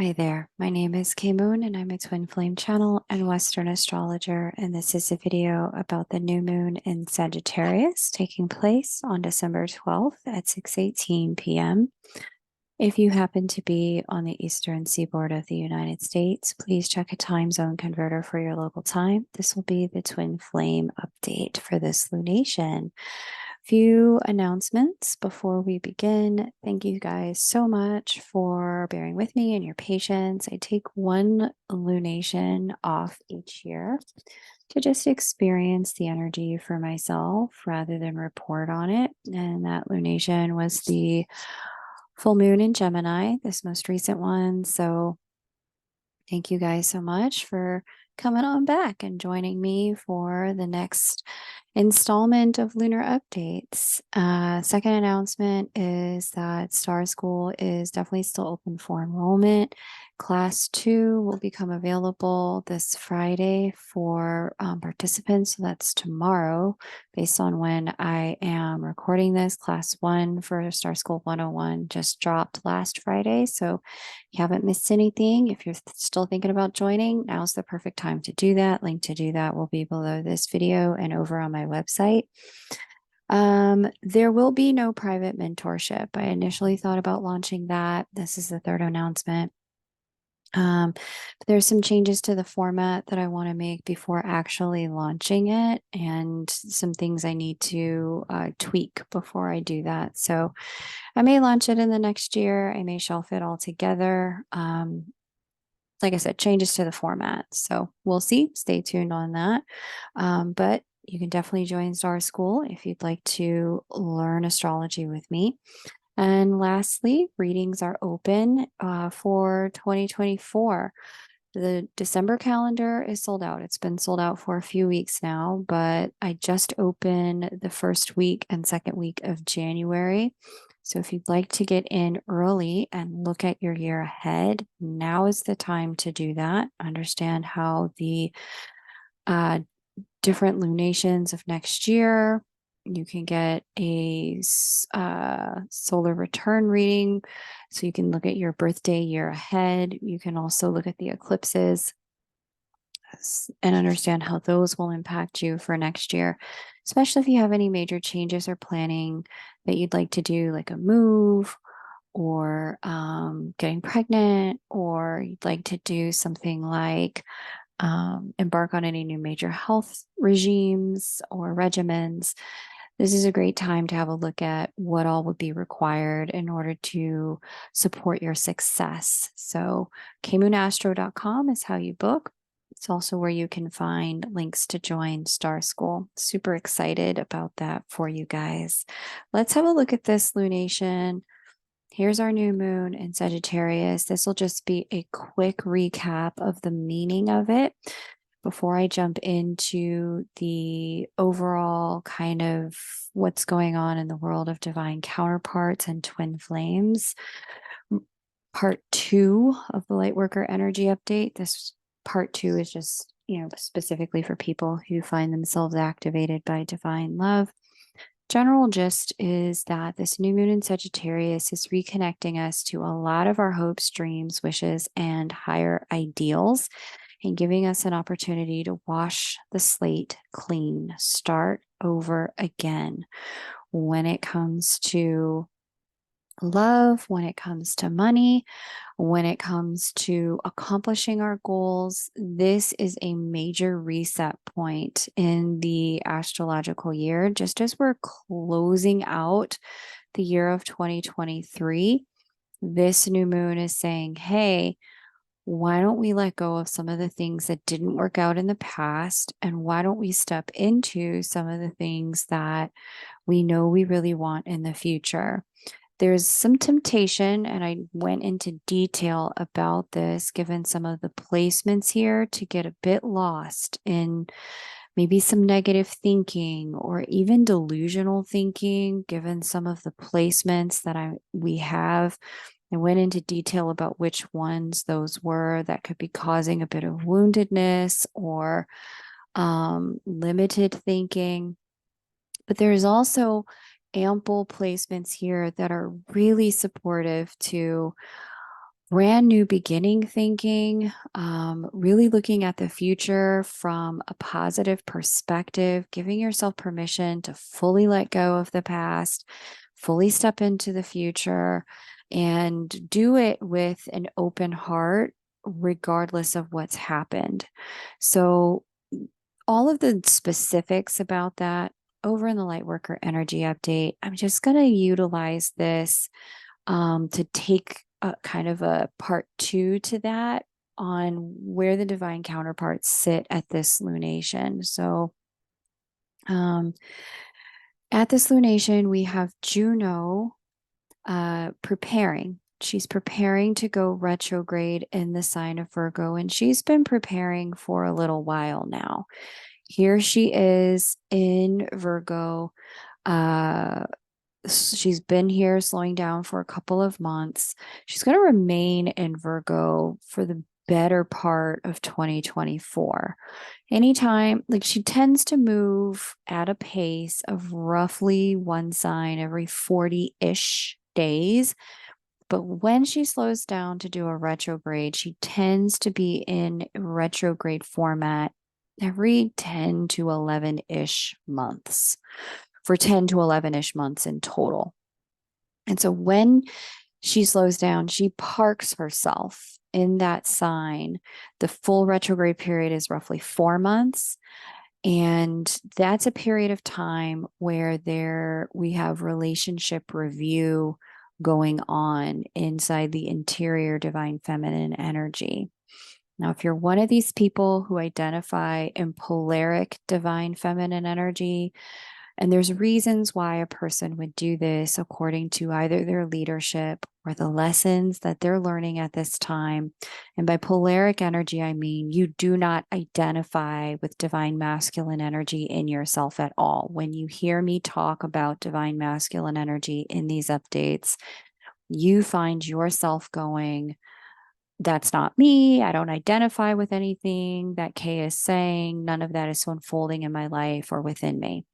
Hi there, my name is K Moon and I'm a twin flame channel and Western astrologer, and this is a video about the new moon in Sagittarius taking place on December 12th at 6:18 p.m. If you happen to be on the eastern seaboard of the United States, please check a time zone converter for your local time. This will be the twin flame update for this lunation. Few announcements before we begin. Thank you guys so much for bearing with me and your patience. I take one lunation off each year to just experience the energy for myself rather than report on it. And that lunation was the full moon in Gemini, this most recent one. So thank you guys so much for coming on back and joining me for the next installment of lunar updates. Second announcement is that Star School is definitely still open for enrollment. Class 2 will become available this Friday for participants. So that's tomorrow, based on when I am recording this. Class 1 for Star School 101 just dropped last Friday. So if you haven't missed anything, if you're still thinking about joining, now's the perfect time to do that. Link to do that will be below this video and over on my website. There will be no private mentorship. I initially thought about launching that. This is the third announcement. But there's some changes to the format that I want to make before actually launching it, and some things I need to tweak before I do that. So I may launch it in the next year. I may shelf it altogether. Like I said, changes to the format. So we'll see. Stay tuned on that. But you can definitely join Star School if you'd like to learn astrology with me. And lastly, readings are open for 2024. The December calendar is sold out. It's been sold out for a few weeks now, but I just opened the first week and second week of January. So if you'd like to get in early and look at your year ahead, now is the time to do that. Understand how the different lunations of next year. You can get a solar return reading, so you can look at your birthday year ahead. You can also look at the eclipses and understand how those will impact you for next year, especially if you have any major changes or planning that you'd like to do, like a move or getting pregnant, or you'd like to do something like embark on any new major health regimes or regimens. This is a great time to have a look at what all would be required in order to support your success. So kmoonastro.com is how you book. It's also where you can find links to join Star School. Super excited about that for you guys. Let's have a look at this lunation. Here's our new moon in Sagittarius. This will just be a quick recap of the meaning of it before I jump into the overall kind of what's going on in the world of divine counterparts and twin flames. Part 2 of the Lightworker energy update. This part 2 is just, specifically for people who find themselves activated by divine love. General gist is that this new moon in Sagittarius is reconnecting us to a lot of our hopes, dreams, wishes, and higher ideals, and giving us an opportunity to wash the slate clean, start over again when it comes to love, when it comes to money, when it comes to accomplishing our goals. This is a major reset point in the astrological year. Just as we're closing out the year of 2023, this new moon is saying, hey, why don't we let go of some of the things that didn't work out in the past? And why don't we step into some of the things that we know we really want in the future? There's some temptation, and I went into detail about this given some of the placements here, to get a bit lost in maybe some negative thinking or even delusional thinking, given some of the placements that we have. I went into detail about which ones those were that could be causing a bit of woundedness or limited thinking. But there's also ample placements here that are really supportive to brand new beginning thinking, really looking at the future from a positive perspective, giving yourself permission to fully let go of the past, fully step into the future, and do it with an open heart, regardless of what's happened. So, all of the specifics about that over in the Lightworker Energy Update, I'm just going to utilize this to take a kind of a part two to that on where the divine counterparts sit at this lunation. So, at this lunation, we have Juno preparing. She's preparing to go retrograde in the sign of Virgo, and she's been preparing for a little while now. Here she is in Virgo. Uh, she's been here slowing down for a couple of months. She's going to remain in Virgo for the better part of 2024. Anytime, like she tends to move at a pace of roughly one sign every 40-ish days. But when she slows down to do a retrograde, she tends to be in retrograde format every 10 to 11-ish months, for 10 to 11-ish months in total. And so when she slows down, she parks herself in that sign. The full retrograde period is roughly 4 months. And that's a period of time where we have relationship review going on inside the interior divine feminine energy. Now, if you're one of these people who identify in polaric divine feminine energy, and there's reasons why a person would do this according to either their leadership or the lessons that they're learning at this time. And by polaric energy, I mean you do not identify with divine masculine energy in yourself at all. When you hear me talk about divine masculine energy in these updates, you find yourself going, that's not me. I don't identify with anything that Kay is saying. None of that is unfolding in my life or within me.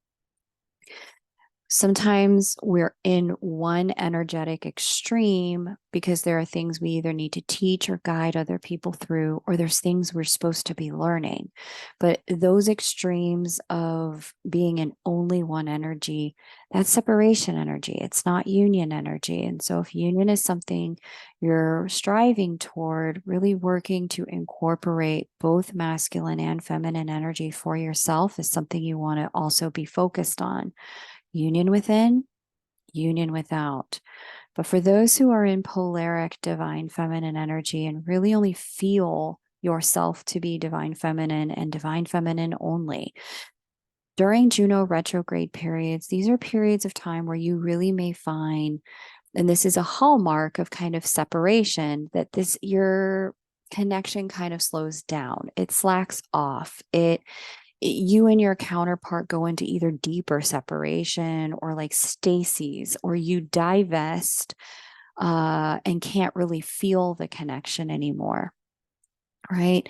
Sometimes we're in one energetic extreme because there are things we either need to teach or guide other people through, or there's things we're supposed to be learning. But those extremes of being in only one energy, that's separation energy. It's not union energy. And so if union is something you're striving toward, really working to incorporate both masculine and feminine energy for yourself is something you want to also be focused on. Union within, union without. But for those who are in polaric divine feminine energy and really only feel yourself to be divine feminine and divine feminine only, during Juno retrograde periods, these are periods of time where you really may find, and this is a hallmark of kind of separation, that your connection kind of slows down. It slacks off. You and your counterpart go into either deeper separation or like stasis, or you divest and can't really feel the connection anymore. Right.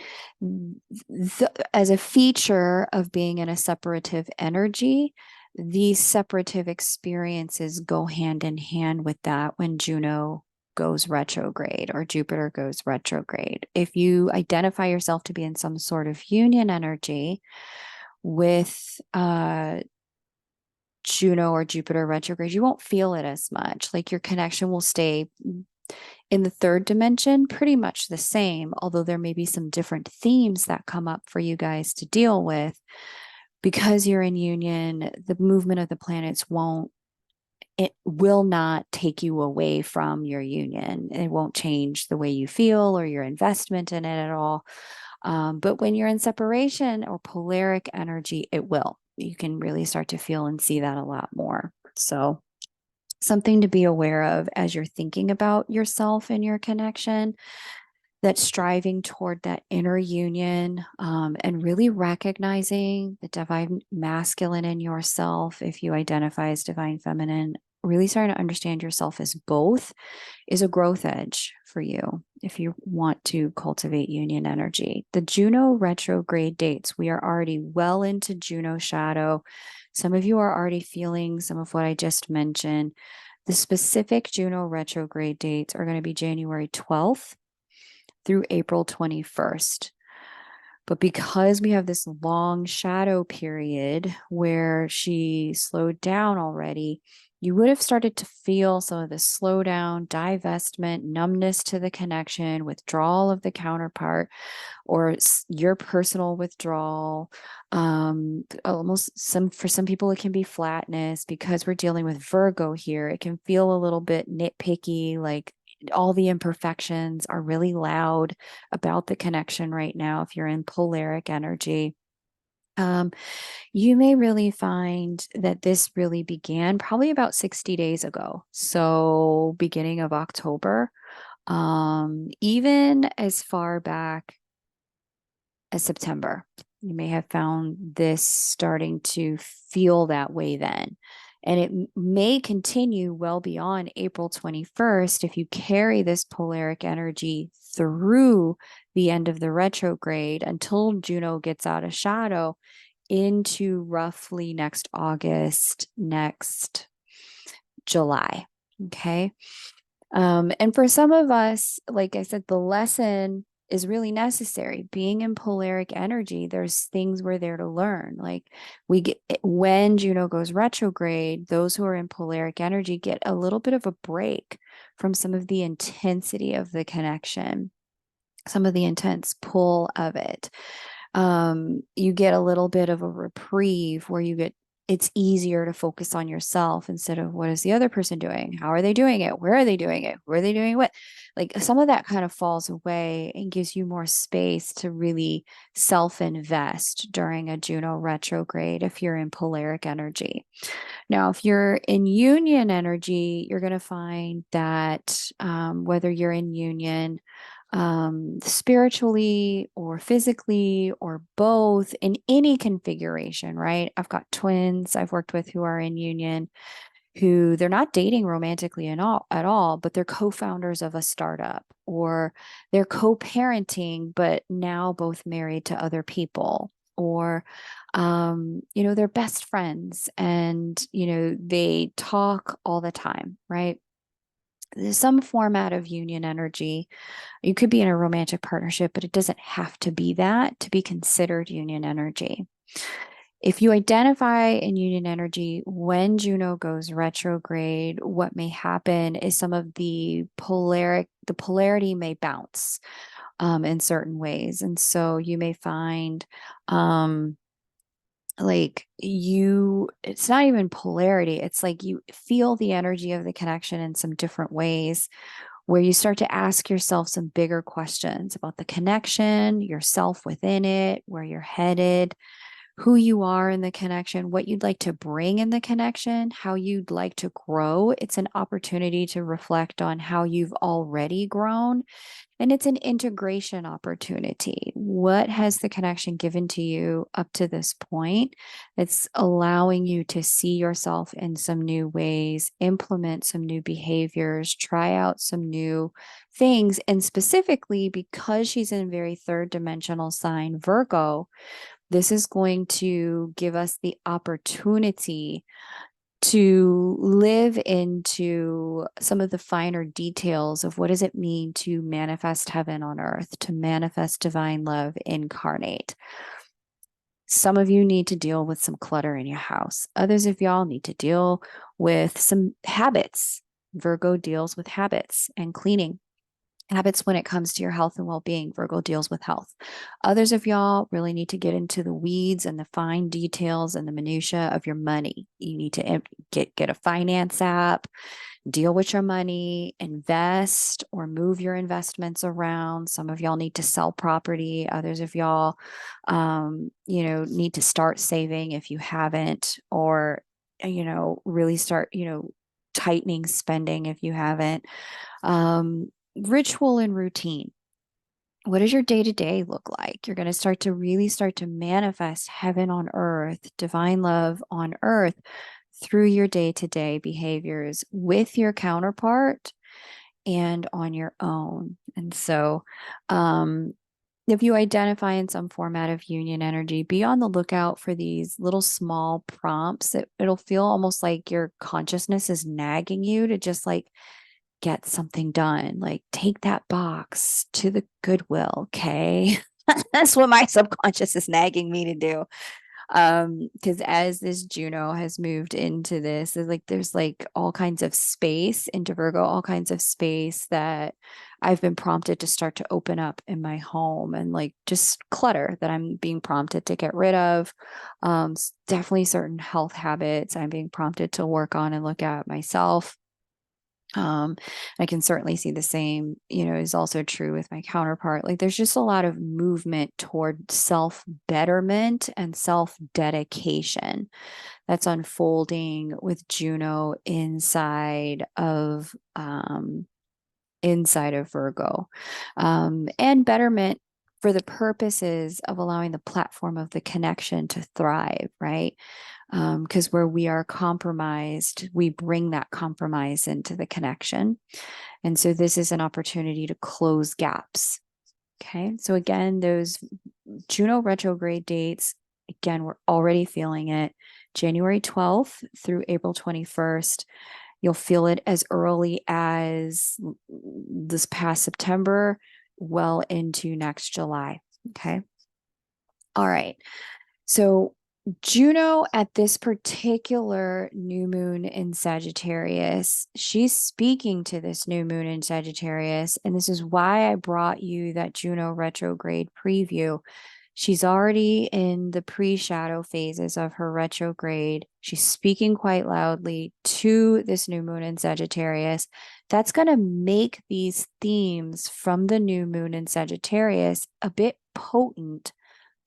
As a feature of being in a separative energy, these separative experiences go hand in hand with that when Juno goes retrograde or Jupiter goes retrograde. If you identify yourself to be in some sort of union energy with Juno or Jupiter retrograde, you won't feel it as much. Like your connection will stay in the third dimension pretty much the same, although there may be some different themes that come up for you guys to deal with. Because you're in union, the movement of the planets will not take you away from your union. It won't change the way you feel or your investment in it at all. But when you're in separation or polaric energy, it will. You can really start to feel and see that a lot more. So something to be aware of as you're thinking about yourself and your connection, that striving toward that inner union, and really recognizing the divine masculine in yourself. If you identify as divine feminine, really starting to understand yourself as both is a growth edge for you if you want to cultivate union energy. The Juno retrograde dates, we are already well into Juno shadow. Some of you are already feeling some of what I just mentioned. The specific Juno retrograde dates are going to be January 12th through April 21st. But because we have this long shadow period where she slowed down already, you would have started to feel some of the slowdown, divestment, numbness to the connection, withdrawal of the counterpart, or your personal withdrawal. Almost for some people, it can be flatness because we're dealing with Virgo here. It can feel a little bit nitpicky, like all the imperfections are really loud about the connection right now. If you're in polaric energy, you may really find that this really began probably about 60 days ago. So beginning of October, even as far back as September. You may have found this starting to feel that way then. And it may continue well beyond April 21st if you carry this polaric energy through the end of the retrograde until Juno gets out of shadow into roughly next August, next July. Okay. And for some of us, like I said, the lesson is really necessary. Being in polaric energy, there's things we're there to learn. Like we get, when Juno goes retrograde, those who are in polaric energy get a little bit of a break from some of the intensity of the connection, some of the intense pull of it. You get a little bit of a reprieve where it's easier to focus on yourself instead of what is the other person doing? How are they doing it? Where are they doing it? Who are they doing what? Like some of that kind of falls away and gives you more space to really self-invest during a Juno retrograde if you're in polaric energy. Now, if you're in union energy, you're going to find that whether you're in union spiritually or physically or both in any configuration, right? I've got twins I've worked with who are in union, who they're not dating romantically at all, but they're co-founders of a startup, or they're co-parenting, but now both married to other people, or they're best friends and they talk all the time, right? There's some format of union energy. You could be in a romantic partnership, but it doesn't have to be that to be considered union energy. If you identify in union energy when Juno goes retrograde, what may happen is some of the polarity may bounce in certain ways. And so you may find it's not even polarity. It's like you feel the energy of the connection in some different ways where you start to ask yourself some bigger questions about the connection, yourself within it, where you're headed, who you are in the connection, what you'd like to bring in the connection, how you'd like to grow. It's an opportunity to reflect on how you've already grown. And it's an integration opportunity. What has the connection given to you up to this point that's allowing you to see yourself in some new ways, implement some new behaviors, try out some new things? And specifically, because she's in a very third dimensional sign, Virgo, this is going to give us the opportunity to live into some of the finer details of what does it mean to manifest heaven on earth, to manifest divine love incarnate. Some of you need to deal with some clutter in your house. Others of y'all need to deal with some habits. Virgo deals with habits and cleaning. Habits when it comes to your health and well-being. Virgo deals with health. Others of y'all really need to get into the weeds and the fine details and the minutia of your money. You need to get a finance app, deal with your money, invest or move your investments around. Some of y'all need to sell property. Others of y'all, need to start saving if you haven't, or, really start, tightening spending if you haven't. Ritual and routine. What does your day-to-day look like? You're going to really start to manifest heaven on earth, divine love on earth through your day-to-day behaviors with your counterpart and on your own. And so, if you identify in some format of union energy, be on the lookout for these little small prompts. It'll feel almost like your consciousness is nagging you to just like get something done. Like take that box to the Goodwill. Okay. That's what my subconscious is nagging me to do. Because as this Juno has moved into this, there's like all kinds of space into Virgo, all kinds of space that I've been prompted to start to open up in my home, and like just clutter that I'm being prompted to get rid of. Definitely certain health habits I'm being prompted to work on and look at myself. I can certainly see the same, is also true with my counterpart. Like there's just a lot of movement toward self betterment and self dedication that's unfolding with Juno inside of Virgo, and betterment for the purposes of allowing the platform of the connection to thrive, right? Because where we are compromised, we bring that compromise into the connection. And so this is an opportunity to close gaps. Okay. So again, those Juno retrograde dates, again, we're already feeling it. January 12th through April 21st. You'll feel it as early as this past September, well into next July. Okay. All right. So Juno at this particular new moon in Sagittarius, she's speaking to this new moon in Sagittarius. And this is why I brought you that Juno retrograde preview. She's already in the pre-shadow phases of her retrograde. She's speaking quite loudly to this new moon in Sagittarius. That's going to make these themes from the new moon in Sagittarius a bit potent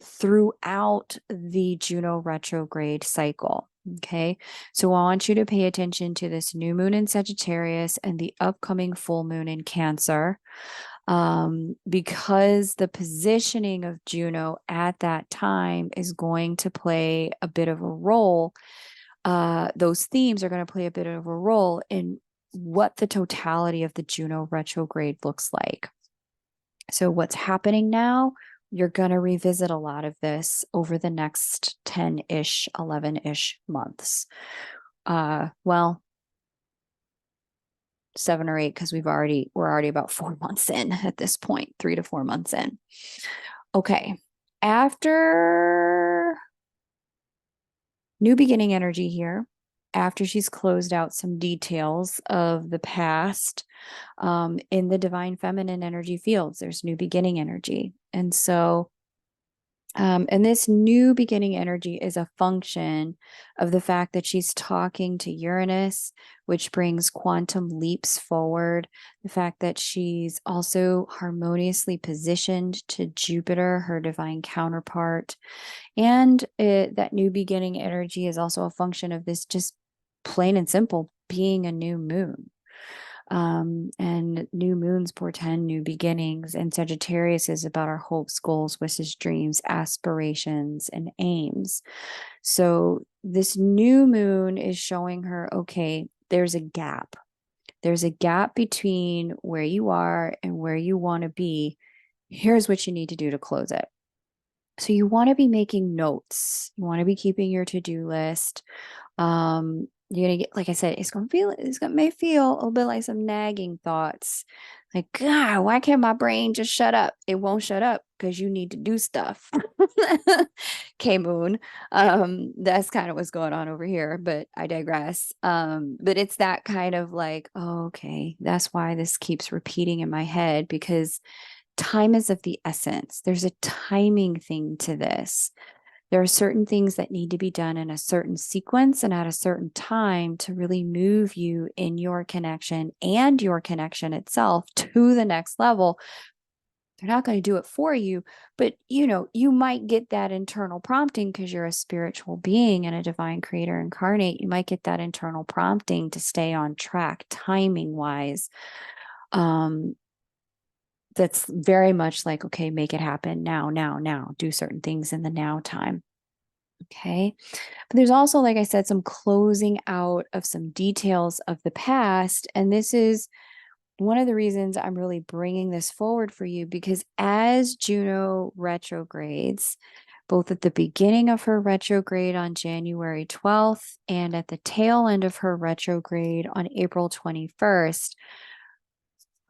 throughout the Juno retrograde cycle. Okay. So I want you to pay attention to this new moon in Sagittarius and the upcoming full moon in Cancer, because the positioning of Juno at that time is going to play a bit of a role. Those themes are going to play a bit of a role in what the totality of the Juno retrograde looks like. So what's happening now, you're going to revisit a lot of this over the next 10-ish, 11-ish months. Well, 7 or 8, because we're already about 4 months in at this point, 3 to 4 months in. Okay. After new beginning energy here, after she's closed out some details of the past, in the divine feminine energy fields, there's new beginning energy. And so, and this new beginning energy is a function of the fact that she's talking to Uranus, which brings quantum leaps forward. The fact that she's also harmoniously positioned to Jupiter, her divine counterpart. And that new beginning energy is also a function of this just plain and simple being a new moon. And new moons portend new beginnings, and Sagittarius is about our hopes, goals, wishes, dreams, aspirations, and aims. So this new moon is showing her, okay, there's a gap. There's a gap between where you are and where you want to be. Here's what you need to do to close it. So you want to be making notes. You want to be keeping your to-do list. You're gonna get, like I said, may feel a little bit like some nagging thoughts. Like, God, why can't my brain just shut up? It won't shut up because you need to do stuff. K Moon. That's kind of what's going on over here, but I digress. But it's that kind of like, oh, okay, that's why this keeps repeating in my head, because time is of the essence. There's a timing thing to this. There are certain things that need to be done in a certain sequence and at a certain time to really move you in your connection and your connection itself to the next level. They're not going to do it for you, but you might get that internal prompting because you're a spiritual being and a divine creator incarnate. You might get that internal prompting to stay on track timing wise. That's very much like, okay, make it happen now, do certain things in the now time. Okay. But there's also, like I said, some closing out of some details of the past. And this is one of the reasons I'm really bringing this forward for you, because as Juno retrogrades, both at the beginning of her retrograde on January 12th and at the tail end of her retrograde on April 21st,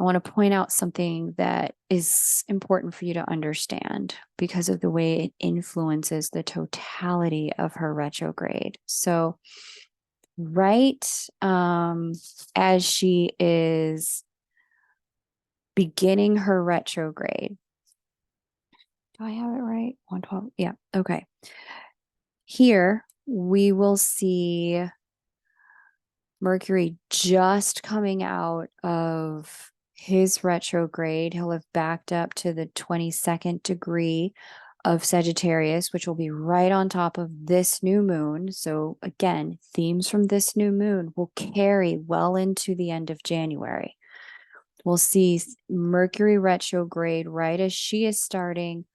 I want to point out something that is important for you to understand because of the way it influences the totality of her retrograde. So, right as she is beginning her retrograde, do I have it right? 112. Yeah. Okay. Here we will see Mercury just coming out of his retrograde. He'll have backed up to the 22nd degree of Sagittarius, which will be right on top of this new moon. So, again, themes from this new moon will carry well into the end of January. We'll see Mercury retrograde right as she is starting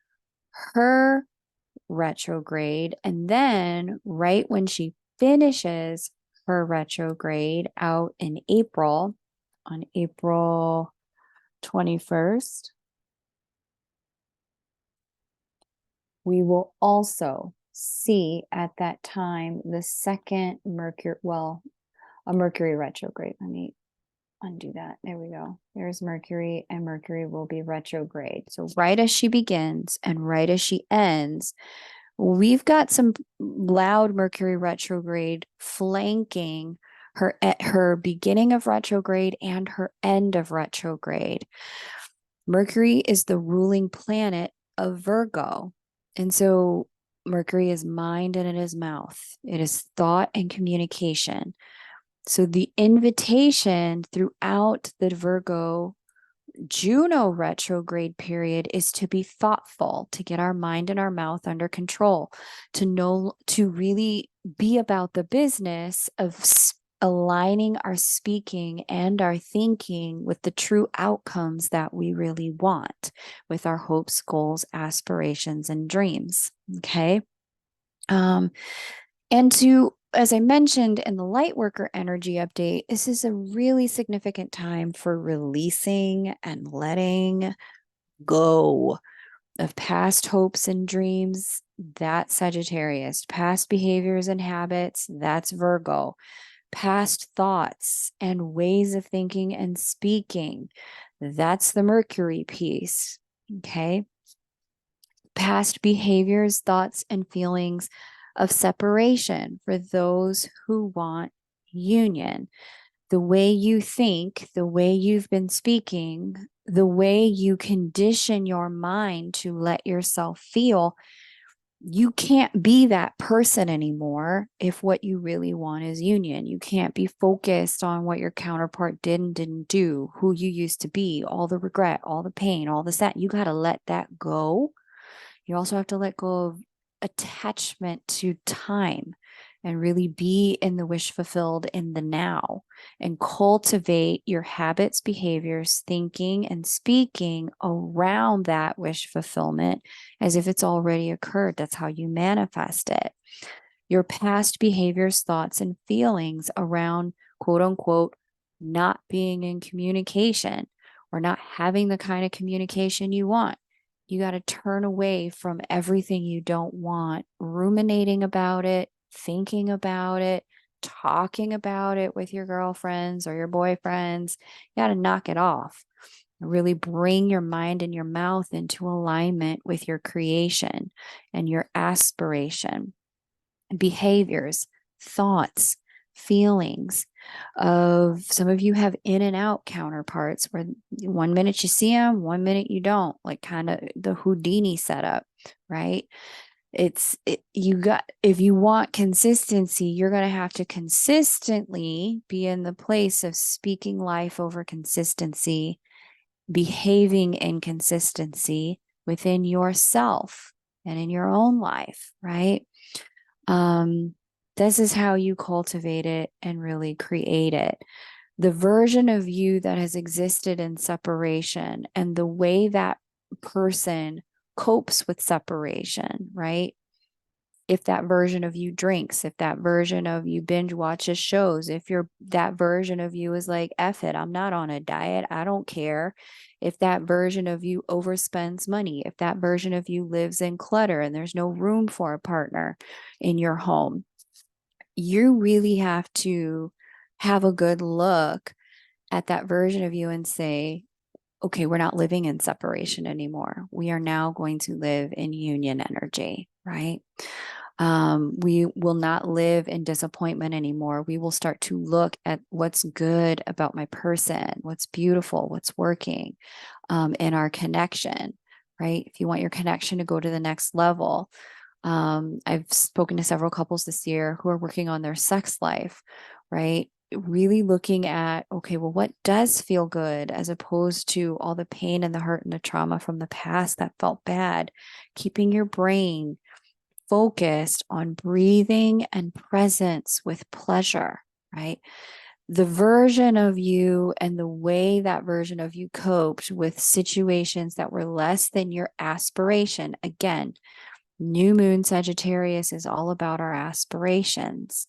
her retrograde. And then, right when she finishes her retrograde out in April, on April 21st, we will also see at that time the second Mercury, well, a Mercury retrograde. Let me undo that. There we go. There's Mercury, and Mercury will be retrograde. So, right as she begins and right as she ends, we've got some loud Mercury retrograde flanking her at her beginning of retrograde and her end of retrograde. Mercury is the ruling planet of Virgo. And so Mercury is mind and it is mouth. It is thought and communication. So the invitation throughout the Virgo Juno retrograde period is to be thoughtful, to get our mind and our mouth under control, to really be about the business of aligning our speaking and our thinking with the true outcomes that we really want, with our hopes, goals, aspirations, and dreams. Okay. And to, as I mentioned in the Lightworker energy update, this is a really significant time for releasing and letting go of past hopes and dreams. That's Sagittarius. Past behaviors and habits. That's Virgo. Past thoughts and ways of thinking and speaking. That's the Mercury piece. Okay. Past behaviors, thoughts, and feelings of separation for those who want union. The way you think, the way you've been speaking, the way you condition your mind to let yourself feel, you can't be that person anymore if what you really want is union. You can't be focused on what your counterpart did and didn't do, who you used to be, all the regret, all the pain, all the sad. You got to let that go. You also have to let go of attachment to time and really be in the wish fulfilled in the now and cultivate your habits, behaviors, thinking, and speaking around that wish fulfillment as if it's already occurred. That's how you manifest it. Your past behaviors, thoughts, and feelings around quote unquote not being in communication or not having the kind of communication you want. You got to turn away from everything you don't want, ruminating about it, thinking about it, talking about it with your girlfriends or your boyfriends. You got to knock it off. Really bring your mind and your mouth into alignment with your creation and your aspiration, behaviors, thoughts, feelings of some of you have in and out counterparts where 1 minute you see them, 1 minute you don't, like kind of the Houdini setup, right? If you want consistency, you're going to have to consistently be in the place of speaking life over consistency, behaving in consistency within yourself and in your own life, right? This is how you cultivate it and really create it. The version of you that has existed in separation and the way that person copes with separation, right? If that version of you drinks, if that version of you binge watches shows, if that version of you is like, F it, I'm not on a diet, I don't care. If that version of you overspends money, if that version of you lives in clutter and there's no room for a partner in your home, you really have to have a good look at that version of you and say, okay, we're not living in separation anymore. We are now going to live in union energy, right? We will not live in disappointment anymore. We will start to look at what's good about my person, what's beautiful, what's working in our connection, right? If you want your connection to go to the next level, I've spoken to several couples this year who are working on their sex life, right? Really looking at, okay, well, what does feel good as opposed to all the pain and the hurt and the trauma from the past that felt bad, keeping your brain focused on breathing and presence with pleasure, right? The version of you and the way that version of you coped with situations that were less than your aspiration. Again, new moon Sagittarius is all about our aspirations.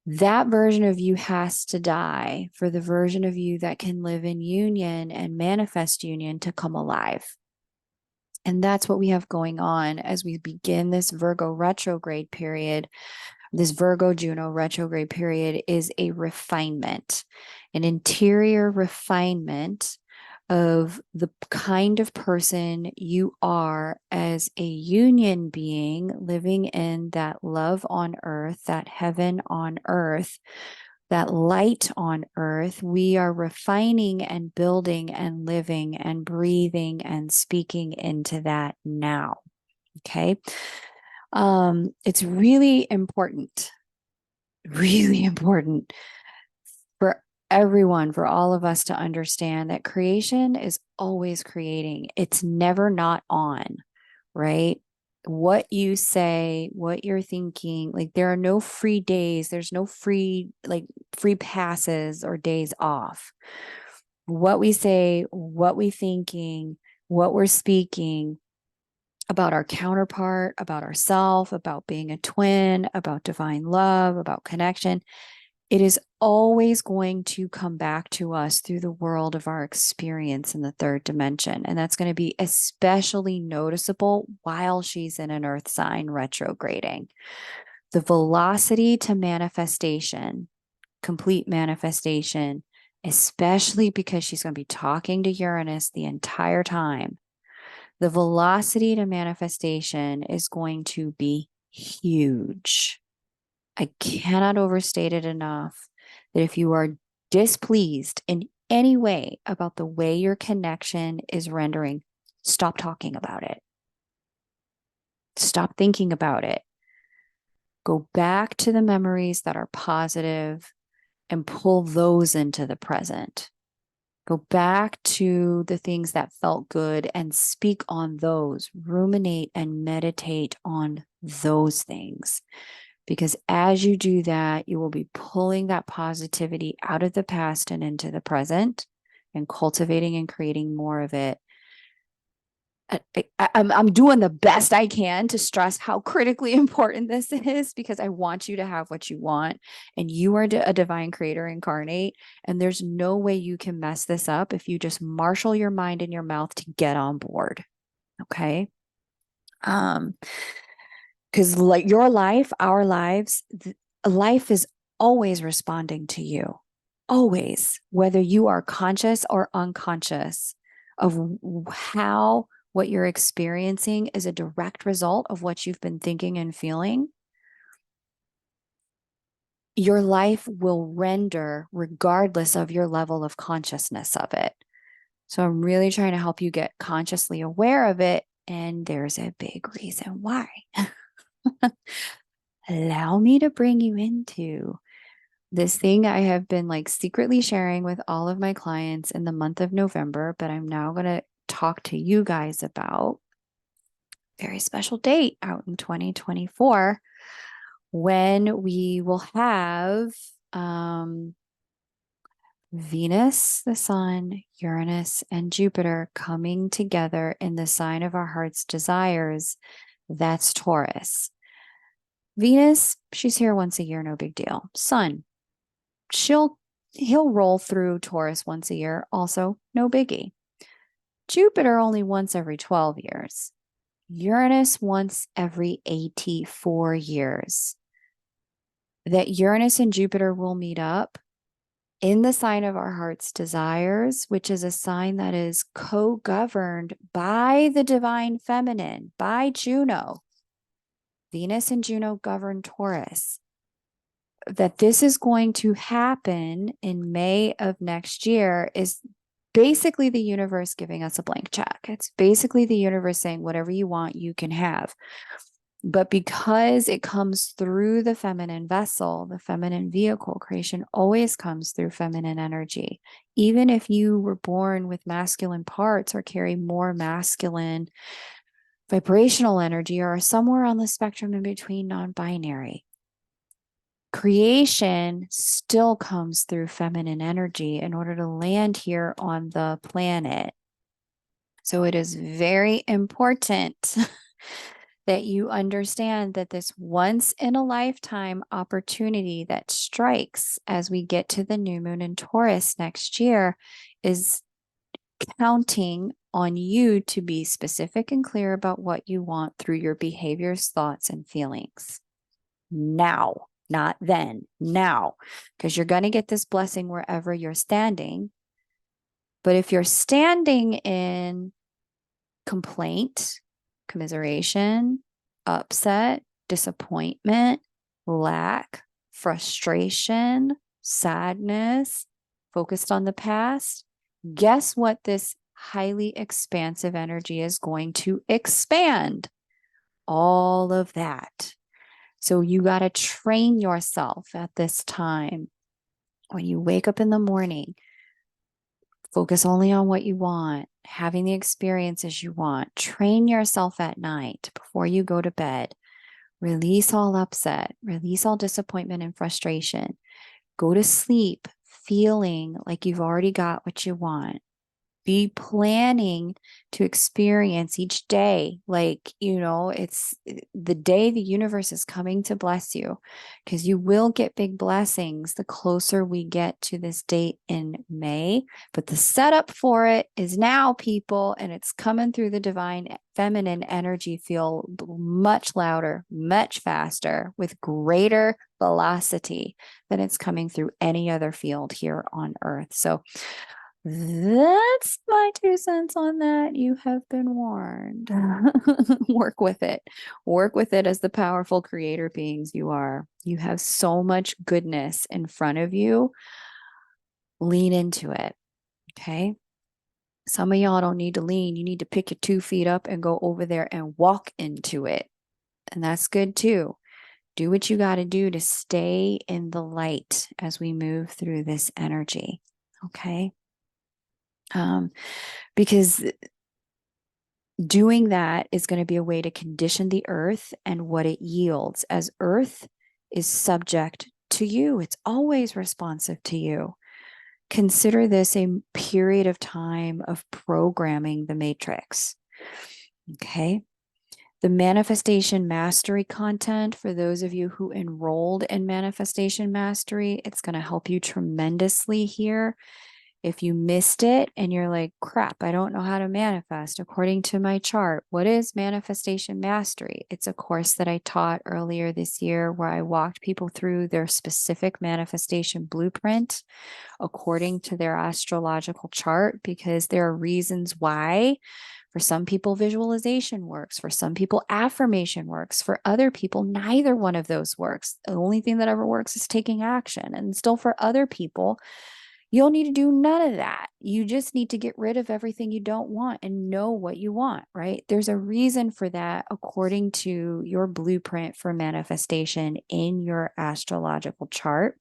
That version of you has to die for the version of you that can live in union and manifest union to come alive. And that's what we have going on as we begin this Virgo retrograde period. This Virgo Juno retrograde period is a refinement, an interior refinement of the kind of person you are as a union being living in that love on earth, that heaven on earth, that light on earth. We are refining and building and living and breathing and speaking into that now. Okay. It's really important for everyone, for all of us to understand that creation is always creating. It's never not on, right? What you say, what you're thinking, like there are no free days, there's no free passes or days off. What we say, what we thinking, what we're speaking about our counterpart, about ourself, about being a twin, about divine love, about connection, it is always going to come back to us through the world of our experience in the third dimension. And that's going to be especially noticeable while she's in an earth sign retrograding. The velocity to manifestation, complete manifestation, especially because she's going to be talking to Uranus the entire time, the velocity to manifestation is going to be huge. I cannot overstate it enough that if you are displeased in any way about the way your connection is rendering, stop talking about it. Stop thinking about it. Go back to the memories that are positive and pull those into the present. Go back to the things that felt good and speak on those. Ruminate and meditate on those things. Because as you do that, you will be pulling that positivity out of the past and into the present and cultivating and creating more of it. I'm doing the best I can to stress how critically important this is because I want you to have what you want. And you are a divine creator incarnate. And there's no way you can mess this up if you just marshal your mind and your mouth to get on board. Okay. Because like your life, our lives, life is always responding to you. Always, whether you are conscious or unconscious of how what you're experiencing is a direct result of what you've been thinking and feeling, your life will render regardless of your level of consciousness of it. So I'm really trying to help you get consciously aware of it. And there's a big reason why. Allow me to bring you into this thing I have been like secretly sharing with all of my clients in the month of November, but I'm now going to talk to you guys about a very special date out in 2024 when we will have Venus, the Sun, Uranus, and Jupiter coming together in the sign of our heart's desires. That's Taurus. Venus, she's here once a year, no big deal. Sun, he'll roll through Taurus once a year, also no biggie. Jupiter only once every 12 years. Uranus once every 84 years. That Uranus and Jupiter will meet up in the sign of our heart's desires, which is a sign that is co-governed by the divine feminine, by Juno. Venus and Juno govern Taurus. That this is going to happen in May of next year is basically the universe giving us a blank check. It's basically the universe saying, whatever you want, you can have. But because it comes through the feminine vessel, the feminine vehicle, creation always comes through feminine energy. Even if you were born with masculine parts or carry more masculine vibrational energy or are somewhere on the spectrum in between non-binary, creation still comes through feminine energy in order to land here on the planet. So it is very important that you understand that this once in a lifetime opportunity that strikes as we get to the new moon in Taurus next year is counting on you to be specific and clear about what you want through your behaviors, thoughts, and feelings. Now, not then, now, because you're going to get this blessing wherever you're standing. But if you're standing in complaint, commiseration, upset, disappointment, lack, frustration, sadness, focused on the past, guess what this highly expansive energy is going to expand? All of that. So you got to train yourself at this time. When you wake up in the morning, focus only on what you want, having the experiences you want. Train yourself at night before you go to bed. Release all upset, release all disappointment and frustration. Go to sleep feeling like you've already got what you want. Be planning to experience each day like, it's the day the universe is coming to bless you, because you will get big blessings the closer we get to this date in May. But the setup for it is now, people, and it's coming through the divine feminine energy field much louder, much faster, with greater velocity than it's coming through any other field here on Earth. So that's my 2 cents on that. You have been warned. Work with it. Work with it as the powerful creator beings you are. You have so much goodness in front of you. Lean into it. Okay. Some of y'all don't need to lean. You need to pick your 2 feet up and go over there and walk into it. And that's good too. Do what you got to do to stay in the light as we move through this energy. Okay. Because doing that is going to be a way to condition the earth and what it yields, as earth is subject to you. It's always responsive to you. Consider this a period of time of programming the matrix. Okay. The manifestation mastery content, for those of you who enrolled in manifestation mastery, it's going to help you tremendously here. If you missed it and you're like, crap, I don't know how to manifest according to my chart. What is manifestation mastery? It's a course that I taught earlier this year where I walked people through their specific manifestation blueprint according to their astrological chart, because there are reasons why. For some people, visualization works. For some people, affirmation works. For other people, neither one of those works. The only thing that ever works is taking action. And still, for other people, you'll need to do none of that. You just need to get rid of everything you don't want and know what you want, right? There's a reason for that according to your blueprint for manifestation in your astrological chart.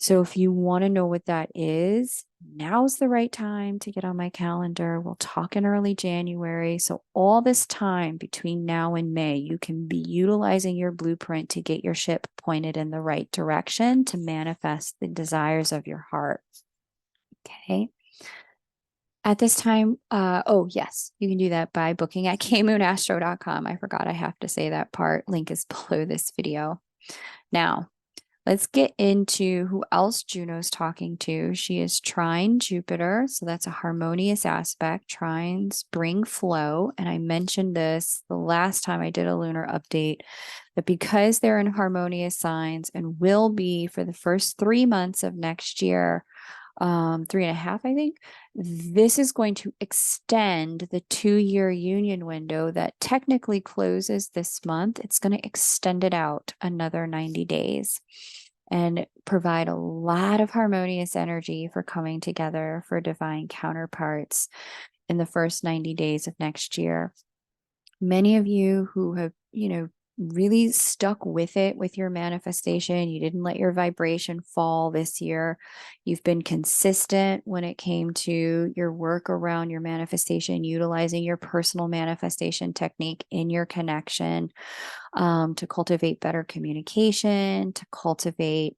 So if you want to know what that is, now's the right time to get on my calendar. We'll talk in early January. So all this time between now and May, you can be utilizing your blueprint to get your ship pointed in the right direction to manifest the desires of your heart. Okay. At this time, oh, yes, you can do that by booking at kmoonastro.com. I forgot I have to say that part. Link is below this video. Now, Let's get into who else Juno's talking to. She is trine Jupiter, so that's a harmonious aspect. Trines bring flow, and I mentioned this the last time I did a lunar update, that because they're in harmonious signs and will be for the first 3 months of next year, 3.5, I think. This is going to extend the 2-year union window that technically closes this month. It's going to extend it out another 90 days and provide a lot of harmonious energy for coming together for divine counterparts in the first 90 days of next year. Many of you who have, really stuck with it with your manifestation. You didn't let your vibration fall this year. You've been consistent when it came to your work around your manifestation, utilizing your personal manifestation technique in your connection, to cultivate better communication, to cultivate,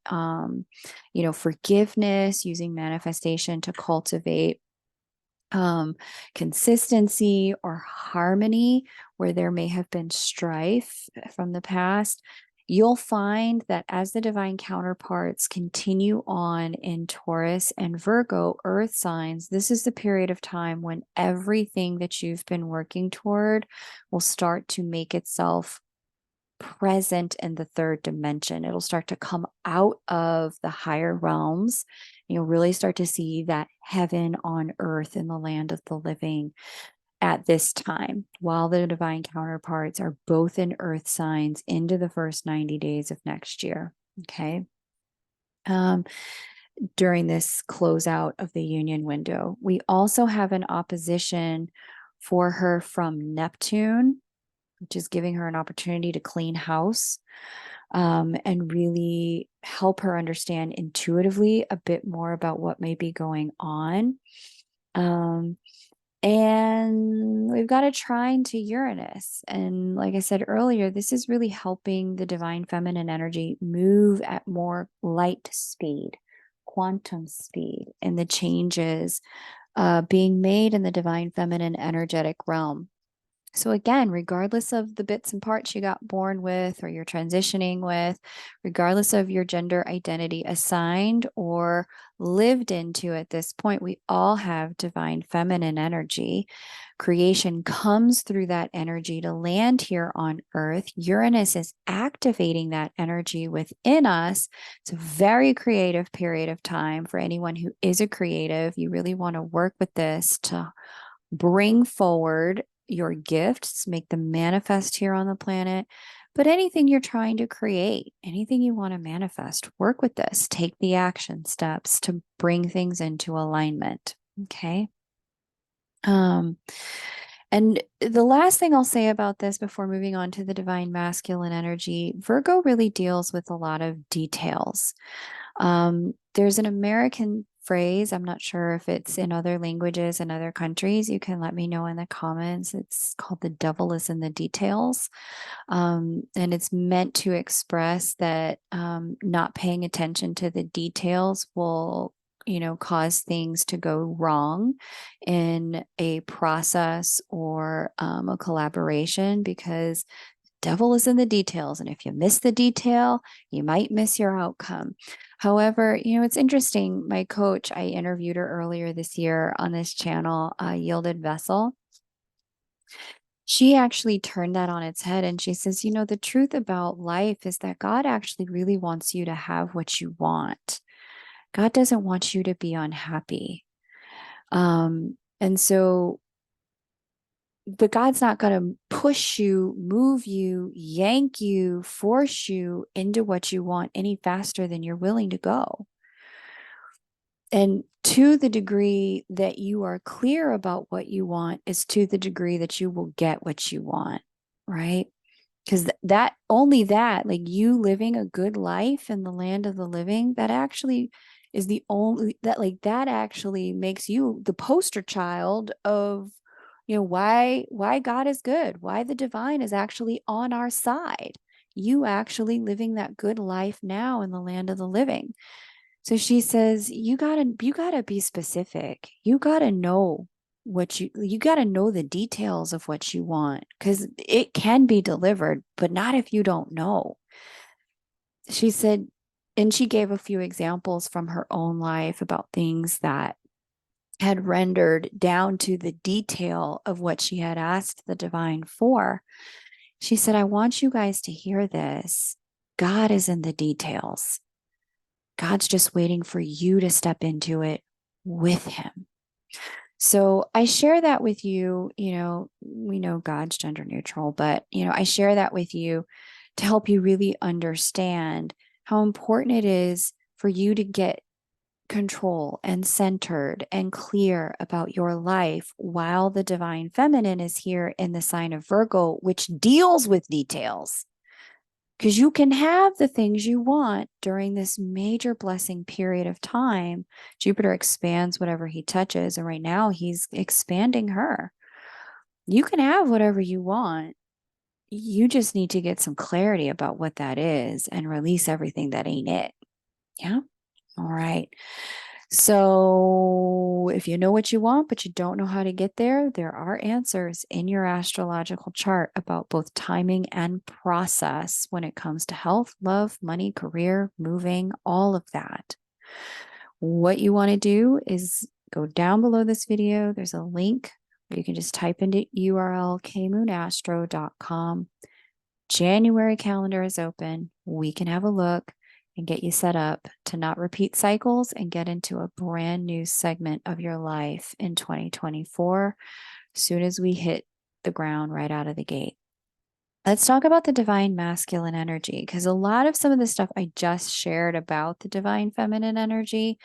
forgiveness, using manifestation to cultivate consistency or harmony where there may have been strife from the past. You'll find that as the divine counterparts continue on in Taurus and Virgo, earth signs, this is the period of time when everything that you've been working toward will start to make itself present in the third dimension. It'll start to come out of the higher realms. You'll really start to see that heaven on earth in the land of the living at this time, while the divine counterparts are both in earth signs into the first 90 days of next year. Okay. During this closeout of the union window, we also have an opposition for her from Neptune, which is giving her an opportunity to clean house, and really help her understand intuitively a bit more about what may be going on. And we've got a trine to Uranus. And like I said earlier, this is really helping the divine feminine energy move at more light speed, quantum speed, and the changes being made in the divine feminine energetic realm. So again, regardless of the bits and parts you got born with or you're transitioning with, regardless of your gender identity assigned or lived into at this point, we all have divine feminine energy. Creation comes through that energy to land here on Earth. Uranus is activating that energy within us. It's a very creative period of time for anyone who is a creative. You really want to work with this to bring forward your gifts, make them manifest here on the planet. But anything you're trying to create, anything you want to manifest, work with this. Take the action steps to bring things into alignment. Okay. And the last thing I'll say about this before moving on to the divine masculine energy, Virgo really deals with a lot of details. There's an American phrase. I'm not sure if it's in other languages and other countries. You can let me know in the comments. It's called "the devil is in the details." And it's meant to express that not paying attention to the details will, cause things to go wrong in a process or a collaboration, because devil is in the details. And if you miss the detail, you might miss your outcome. However, it's interesting. My coach, I interviewed her earlier this year on this channel, Yielded Vessel. She actually turned that on its head. And she says, the truth about life is that God actually really wants you to have what you want. God doesn't want you to be unhappy. And so, but God's not going to push you, move you, yank you, force you into what you want any faster than you're willing to go. And to the degree that you are clear about what you want is to the degree that you will get what you want, right? Because like you living a good life in the land of the living, that actually is the only, that actually makes you the poster child of, why God is good, why the divine is actually on our side. You actually living that good life now in the land of the living. So she says, you gotta be specific. You gotta know you gotta know the details of what you want, because it can be delivered, but not if you don't know. She said, And she gave a few examples from her own life about things that had rendered down to the detail of what she had asked the divine for. She said, I want you guys to hear this. God is in the details. God's just waiting for you to step into it with him. So I share that with you. You know, we know God's gender neutral, but, you know, I share that with you to help you really understand how important it is for you to get control and centered and clear about your life while the divine feminine is here in the sign of Virgo, which deals with details. Because you can have the things you want during this major blessing period of time. Jupiter expands whatever he touches, and right now he's expanding her. You can have whatever you want. You just need to get some clarity about what that is and release everything that ain't it. Yeah. All right. So if you know what you want, but you don't know how to get there, there are answers in your astrological chart about both timing and process when it comes to health, love, money, career, moving, all of that. What you want to do is go down below this video. There's a link where you can just type into URL kmoonastro.com. January calendar is open. We can have a look and get you set up to not repeat cycles and get into a brand new segment of your life in 2024, as soon as we hit the ground right out of the gate. Let's talk about the divine masculine energy, because a lot of some of the stuff I just shared about the divine feminine energy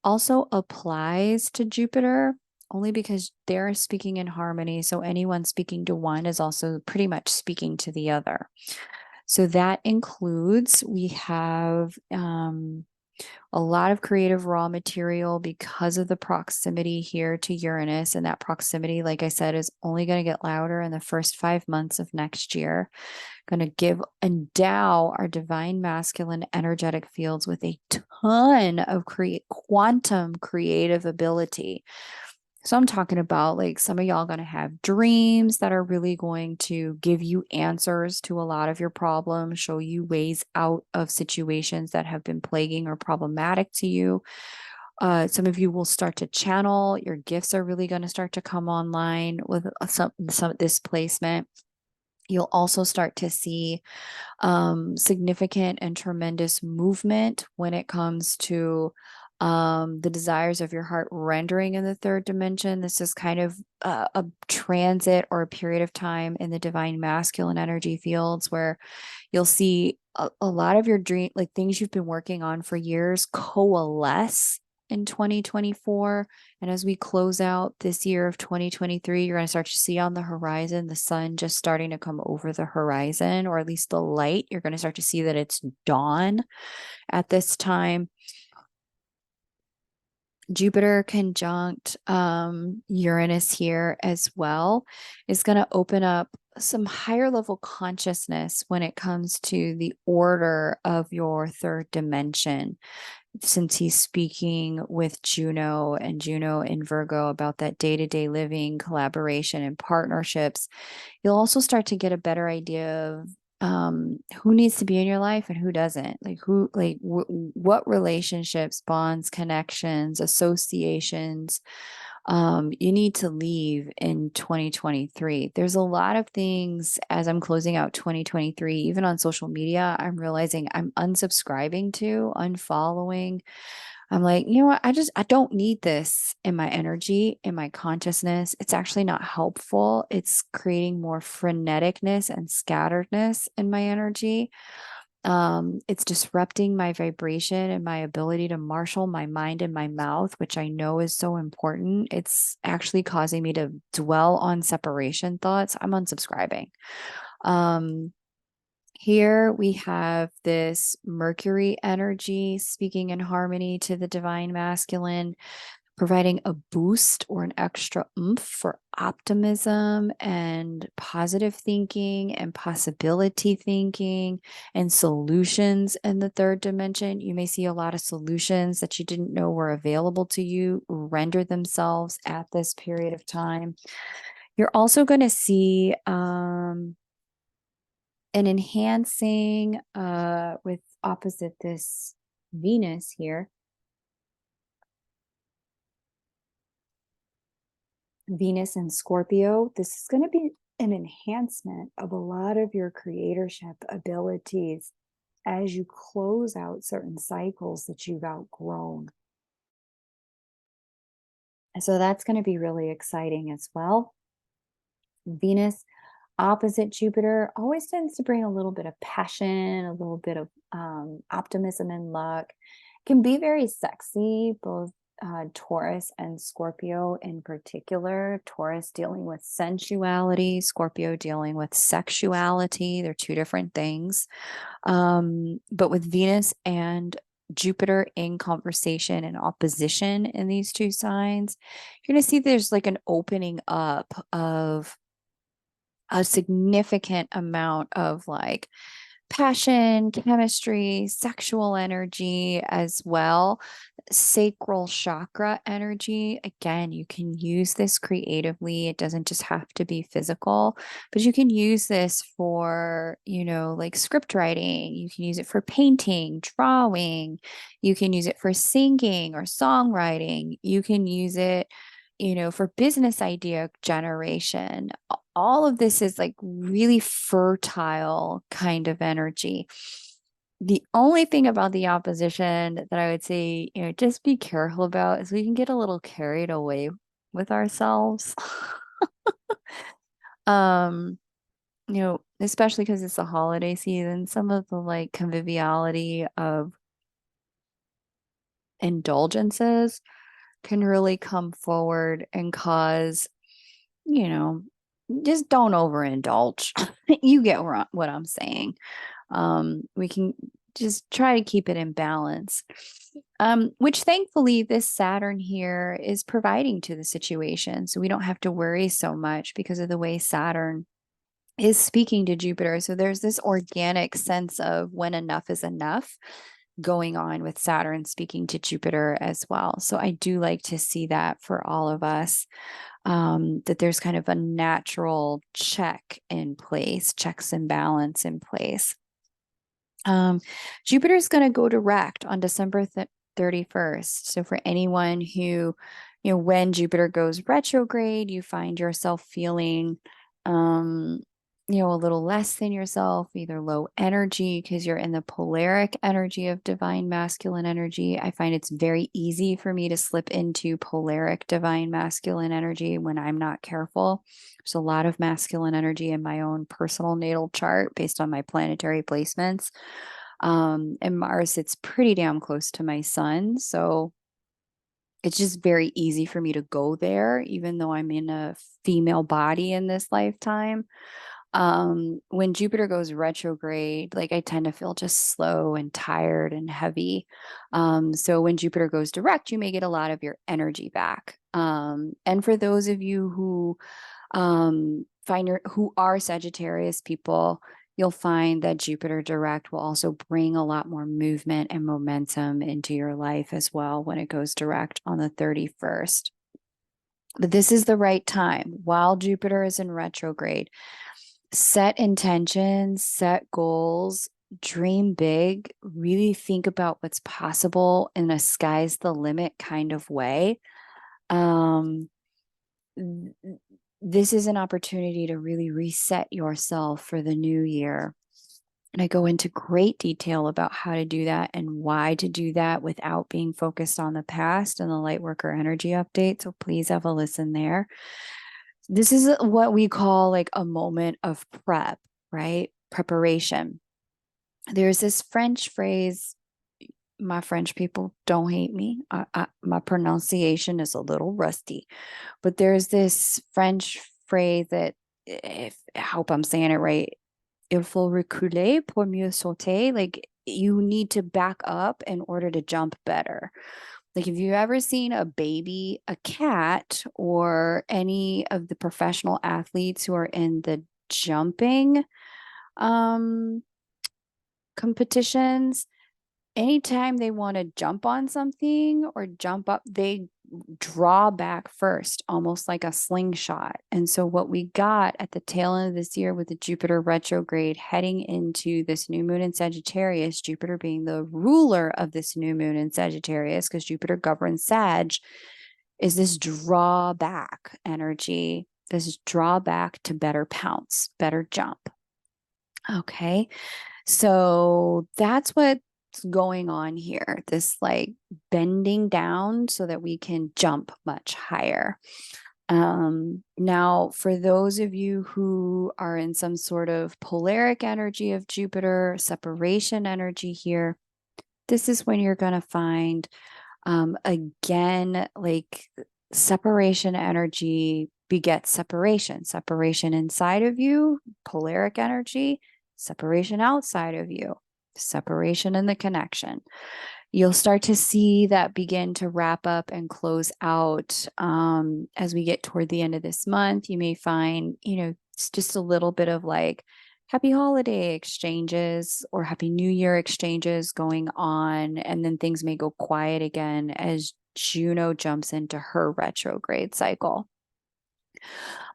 also applies to Jupiter, only because they're speaking in harmony. So anyone speaking to one is also pretty much speaking to the other. So that includes, we have a lot of creative raw material because of the proximity here to Uranus. And that proximity, like I said, is only going to get louder in the first 5 months of next year. Going to endow our divine masculine energetic fields with a ton of quantum creative ability. So I'm talking about, like, some of y'all going to have dreams that are really going to give you answers to a lot of your problems, show you ways out of situations that have been plaguing or problematic to you. Some of you will start to channel. Your gifts are really going to start to come online with some this placement. You'll also start to see significant and tremendous movement when it comes to the desires of your heart rendering in the third dimension. This is kind of a transit or a period of time in the divine masculine energy fields where you'll see a lot of your dream, like things you've been working on for years, coalesce in 2024. And as we close out this year of 2023, you're going to start to see on the horizon the sun just starting to come over the horizon, or at least the light. You're going to start to see that it's dawn at this time. Jupiter conjunct Uranus here as well is going to open up some higher level consciousness when it comes to the order of your third dimension, since he's speaking with Juno and Juno in Virgo about that day-to-day living, collaboration, and partnerships. You'll also start to get a better idea of who needs to be in your life and who doesn't, like what relationships, bonds, connections, associations you need to leave in 2023. There's a lot of things as I'm closing out 2023, even on social media, I'm realizing I'm unsubscribing to, unfollowing. I'm like, you know what? I don't need this in my energy, in my consciousness. It's actually not helpful. It's creating more freneticness and scatteredness in my energy. It's disrupting my vibration and my ability to marshal my mind and my mouth, which I know is so important. It's actually causing me to dwell on separation thoughts. I'm unsubscribing. Here we have this Mercury energy speaking in harmony to the divine masculine, providing a boost or an extra oomph for optimism and positive thinking and possibility thinking and solutions in the third dimension. You may see a lot of solutions that you didn't know were available to you render themselves at this period of time. You're also going to see And enhancing with opposite this Venus here, Venus and Scorpio, this is going to be an enhancement of a lot of your creatorship abilities as you close out certain cycles that you've outgrown. So that's going to be really exciting as well. Venus opposite Jupiter always tends to bring a little bit of passion, a little bit of optimism and luck. Can be very sexy, both Taurus and Scorpio in particular. Taurus dealing with sensuality, Scorpio dealing with sexuality. They're two different things. But with Venus and Jupiter in conversation and opposition in these two signs, you're going to see there's like an opening up of a significant amount of like passion, chemistry, sexual energy as well. Sacral chakra energy. Again, you can use this creatively. It doesn't just have to be physical, but you can use this for, like script writing. You can use it for painting, drawing. You can use it for singing or songwriting. You can use it, for business idea generation. All of this is like really fertile kind of energy. The only thing about the opposition that I would say, just be careful about is we can get a little carried away with ourselves. um, especially because it's a holiday season, some of the like conviviality of indulgences can really come forward and cause, you know, just don't overindulge. You get what I'm saying. We can just try to keep it in balance. Which thankfully this Saturn here is providing to the situation. So we don't have to worry so much because of the way Saturn is speaking to Jupiter. So there's this organic sense of when enough is enough going on with Saturn speaking to Jupiter as well. So I do like to see that for all of us, that there's kind of a natural check in place, checks and balance in place. Jupiter is going to go direct on December 31st. So for anyone who, when Jupiter goes retrograde, you find yourself feeling, a little less than yourself, either low energy because you're in the polaric energy of divine masculine energy. I find it's very easy for me to slip into polaric divine masculine energy when I'm not careful. There's a lot of masculine energy in my own personal natal chart based on my planetary placements. And Mars sits pretty damn close to my sun. So it's just very easy for me to go there, even though I'm in a female body in this lifetime. When Jupiter goes retrograde, like I tend to feel just slow and tired and heavy. So when Jupiter goes direct, you may get a lot of your energy back. And for those of you who who are Sagittarius people, you'll find that Jupiter direct will also bring a lot more movement and momentum into your life as well when it goes direct on the 31st. But this is the right time while Jupiter is in retrograde. Set intentions, set goals, dream big, really think about what's possible in a sky's the limit kind of way. This is an opportunity to really reset yourself for the new year. And I go into great detail about how to do that and why to do that without being focused on the past and the Lightworker energy update. So please have a listen there. This is what we call like a moment of prep, right? Preparation. There's this French phrase. My French people don't hate me. My pronunciation is a little rusty, but there's this French phrase that, if I hope I'm saying it right, il faut reculer pour mieux sauter. Like you need to back up in order to jump better. Like if you've ever seen a baby, a cat, or any of the professional athletes who are in the jumping competitions, anytime they want to jump on something or jump up, they draw back first, almost like a slingshot. And so, what we got at the tail end of this year with the Jupiter retrograde heading into this new moon in Sagittarius, Jupiter being the ruler of this new moon in Sagittarius, because Jupiter governs Sag, is this drawback energy, this drawback to better pounce, better jump. Okay. So that's what's going on here. This like bending down so that we can jump much higher. Now, for those of you who are in some sort of polaric energy of Jupiter, separation energy here, this is when you're going to find, again, like separation energy begets separation, separation inside of you, polaric energy, separation outside of you, separation in the connection. You'll start to see that begin to wrap up and close out as we get toward the end of this month. You may find, it's just a little bit of like happy holiday exchanges or happy new year exchanges going on. And then things may go quiet again as Juno jumps into her retrograde cycle.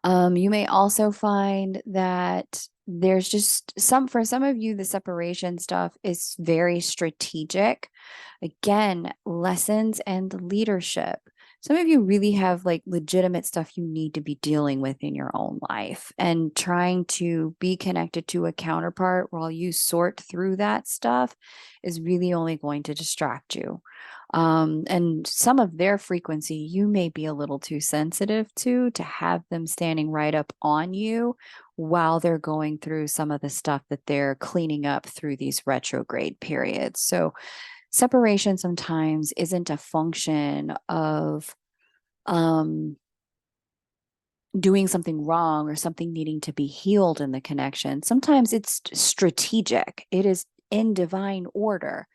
You may also find that there's just for some of you, the separation stuff is very strategic. Again, lessons and leadership. Some of you really have like legitimate stuff you need to be dealing with in your own life, and trying to be connected to a counterpart while you sort through that stuff is really only going to distract you. And some of their frequency you may be a little too sensitive to have them standing right up on you while they're going through some of the stuff that they're cleaning up through these retrograde periods. So separation sometimes isn't a function of doing something wrong or something needing to be healed in the connection. Sometimes it's strategic. It is in divine order.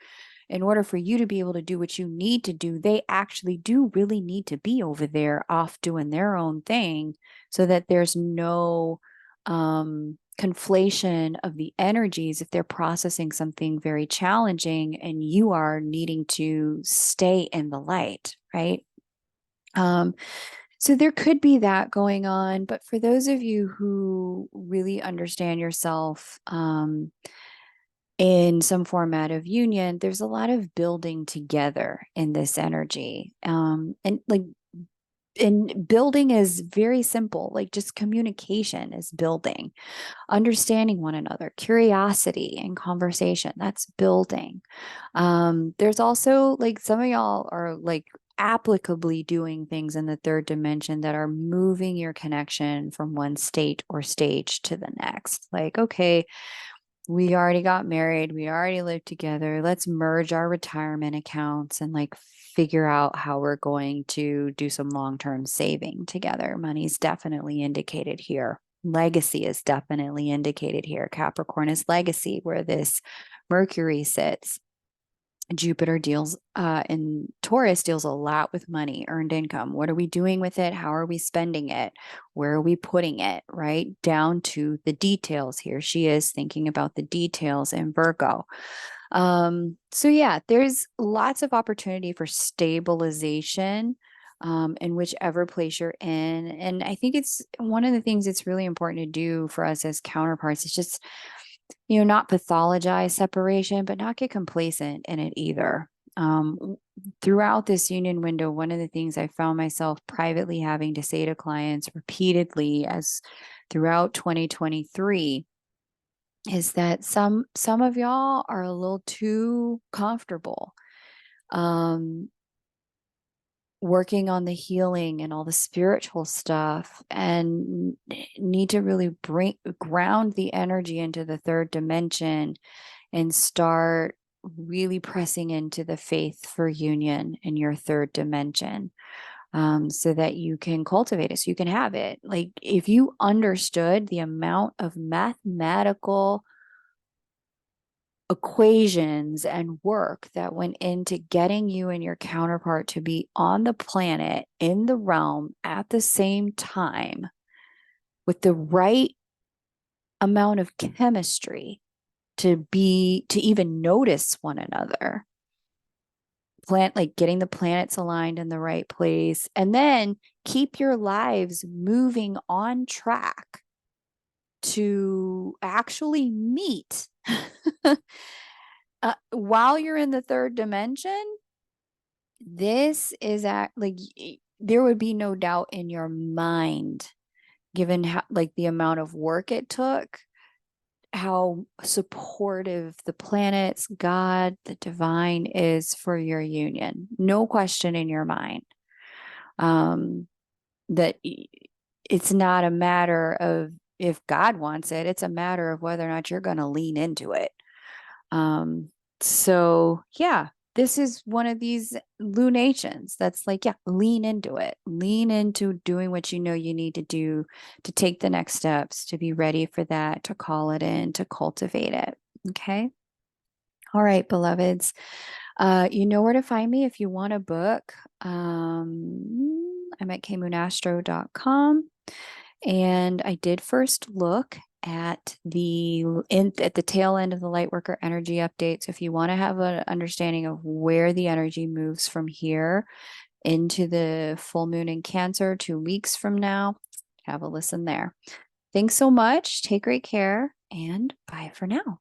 In order for you to be able to do what you need to do, they actually do really need to be over there off doing their own thing, so that there's no conflation of the energies if they're processing something very challenging and you are needing to stay in the light, right? So there could be that going on. But for those of you who really understand yourself in some format of union, there's a lot of building together in this energy. And building is very simple, like just communication is building, understanding one another, curiosity and conversation, that's building. There's also like some of y'all are like applicably doing things in the third dimension that are moving your connection from one state or stage to the next. Like, okay, we already got married, we already lived together, let's merge our retirement accounts and like figure out how we're going to do some long-term saving together. Money's definitely indicated here. Legacy is definitely indicated here. Capricorn is legacy, where this Mercury sits. Jupiter deals in Taurus deals a lot with money, earned income. What are we doing with it? How are we spending it? Where are we putting it? Right down to the details. Here she is thinking about the details in Virgo. So yeah, there's lots of opportunity for stabilization in whichever place you're in. And I think it's one of the things that's really important to do for us as counterparts is just, not pathologize separation, but not get complacent in it either. Throughout this union window, one of the things I found myself privately having to say to clients repeatedly as throughout 2023 is that some of y'all are a little too comfortable working on the healing and all the spiritual stuff, and need to really ground the energy into the third dimension and start really pressing into the faith for union in your third dimension, so that you can cultivate it, so you can have it. Like if you understood the amount of mathematical equations and work that went into getting you and your counterpart to be on the planet in the realm at the same time with the right amount of chemistry to even notice one another, like getting the planets aligned in the right place, and then keep your lives moving on track to actually meet while you're in the third dimension. This is like there would be no doubt in your mind, given how like the amount of work it took, how supportive the planets, God, the divine is for your union. No question in your mind. That it's not a matter of if God wants it, it's a matter of whether or not you're going to lean into it. So yeah, this is one of these lunations that's like, yeah, lean into it. Lean into doing what you know you need to do to take the next steps, to be ready for that, to call it in, to cultivate it. Okay. All right, beloveds. You know where to find me if you want a book. I'm at kmoonastro.com. And I did first look at at the tail end of the Lightworker energy update. So if you want to have an understanding of where the energy moves from here into the full moon in Cancer 2 weeks from now, have a listen there. Thanks so much. Take great care and bye for now.